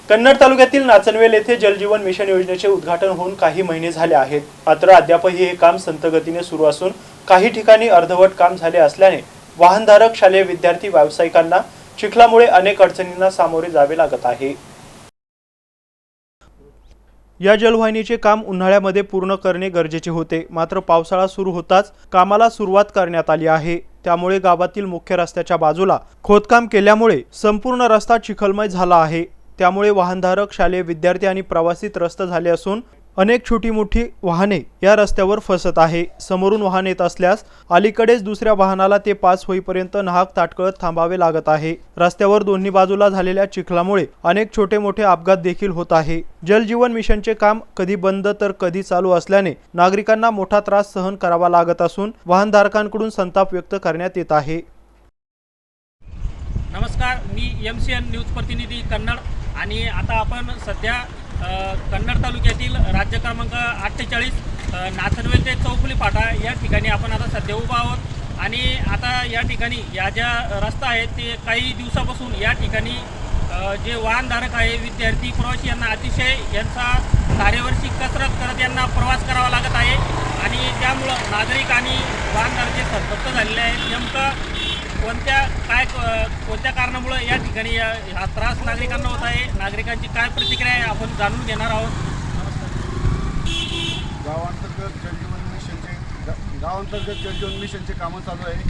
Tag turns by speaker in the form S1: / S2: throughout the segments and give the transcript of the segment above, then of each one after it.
S1: कन्नड तालुक्यातील नाचनवेल येथे जलजीवन मिशन योजनेचे उद्घाटन होऊन काही महिने झाले आहेत, मात्र अद्यापही हे काम संथ गतीने सुरू असून काही ठिकाणी अर्धवट काम झाले असल्याने वाहनधारक, शालेय विद्यार्थी, व्यावसायिकांना चिखलामुळे अनेक अडचणींना सामोरे जावे लागत आहे। या जलवाहिनीचे काम उन्हाळ्यामध्ये पूर्ण करणे गरजेचे होते, मात्र पावसाळा सुरू होताच कामाला सुरुवात करण्यात आली आहे। त्यामुळे गावातील मुख्य रस्त्याच्या बाजूला खोदकाम केल्यामुळे संपूर्ण रस्ता चिखलमय झाला आहे। त्यामुळे वाहनधारक, शालेय विद्यार्थी आणि प्रवासी त्रस्त झाले असून अनेक छोटी मोठी वाहने या रस्त्यावर फसत आहे। समोरून वाहन येत असल्यास अलीकडेच दुसऱ्या वाहनाला ते पास होईपर्यंत नाहक ताटकळत थांबावे लागत आहे। रस्त्यावर दोन्ही बाजूला झालेल्या चिखलामुळे अनेक छोटे मोठे अपघात देखील होत आहे। जलजीवन मिशनचे काम कधी बंद तर कधी चालू असल्याने नागरिकांना मोठा त्रास सहन करावा लागत असून वाहनधारकांकडून संताप व्यक्त करण्यात येत आहे।
S2: नमस्कार, मी MCN न्यूज प्रतिनिधी कन्नड आणि आता आपण सध्या कन्नड तालुक्यातील राज्य क्रमांक 48 नाचनवेल ते चौफुली फाटा या ठिकाणी आपण आता सध्या उभा आहोत। आणि आता या ठिकाणी या ज्या रस्ता आहे ते काही दिवसापासून या ठिकाणी जे वाहनधारक आहे, विद्यार्थी, प्रवासी यांना अतिशय यांचा तारेवरची कसरत करत यांना प्रवास करावा लागत आहे आणि त्यामुळं नागरिक आणि वाहनधारक संतप्त झालेले आहेत। नेमकं कोणत्या कारणामुळे या ठिकाणी हा त्रास नागरिकांना होत आहे, नागरिकांची काय प्रतिक्रिया आहे आपण जाणून घेणार आहोत।
S3: गावांतर्गत जलजीवन मिशनचे कामं चालू आहे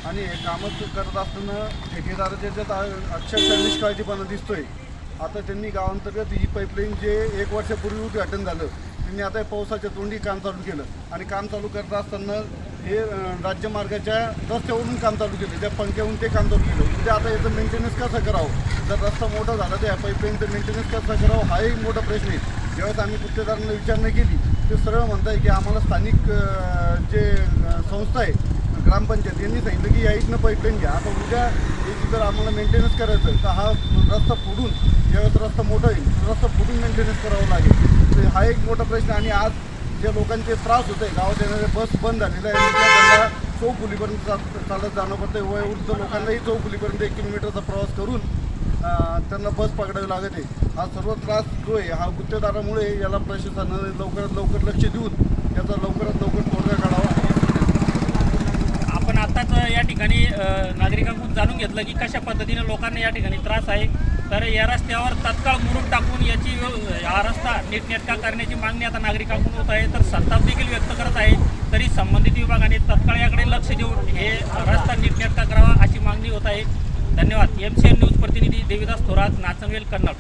S3: आणि हे कामं करत असताना ठेकेदाराच्या याच्यात अक्षरशः निष्काळजीपणा दिसतोय। आता त्यांनी गावांतर्गत ही पाईपलाईन जे 1 वर्षापूर्वी उद्घाटन झालं, त्यांनी आता पावसाच्या तोंडी काम चालू केलं आणि काम चालू करत असताना हे राज्यमार्गाच्या रस्त्यावरून काम चालू केलं, त्या पंख्यावरून ते काम चालू केलं। म्हणजे आता याचं मेंटेनन्स कसं करावं, जर रस्ता मोठा झाला तर या पाईपलाईनचं मेंटेनन्स कसं करावं हा एक मोठा प्रश्न आहे। ज्यावेळेस आम्ही गुत्तेदारांना विचारणा केली ते सरळ म्हणताय की आम्हाला स्थानिक जे संस्था आहे ग्रामपंचायत यांनी सांगितलं की या इथनं पाईपलाईन घ्या। आता उद्या याची जर आम्हाला मेंटेनन्स करायचं तर हा रस्ता फोडून, ज्यावेळेस रस्ता मोठा होईल रस्ता फोडून मेंटेनन्स करावं लागेल। तर हा एक मोठा प्रश्न। आणि आज ज्या लोकांचे त्रास होत आहे, गावात येणारे बस बंद झालेलं आहे, त्यांना चौफुलीपर्यंत चालत जाणं पडतं आहे। वयोवृद्ध लोकांनाही चौफुलीपर्यंत 1 किलोमीटरचा प्रवास करून त्यांना बस पकडावी लागत आहे। हा सर्व त्रास जो आहे हा गुत्तेदारामुळे, याला प्रशासनाने लवकरात लवकर लक्ष देऊन याचा लवकरात लवकर तोडगा काढावा।
S2: आपण आताच या ठिकाणी नागरिकांकडून जाणून घेतलं की कशा पद्धतीने लोकांना या ठिकाणी त्रास आहे। तर या रस्त्यावर तत्काळ मुरुम टाकून हा रस्ता नीटनेटका करण्याची मागणी आता नागरिकांकडून होत आहे। तर संताप देखील व्यक्त करत आहे। तरी संबंधित विभागाने तत्काळ याकडे लक्ष देऊन हे रस्ता नीटनेटका करावा अशी मागणी होत आहे। धन्यवाद। MCN न्यूज प्रतिनिधी देविदास थोरात, नाचनवेल, कन्नड।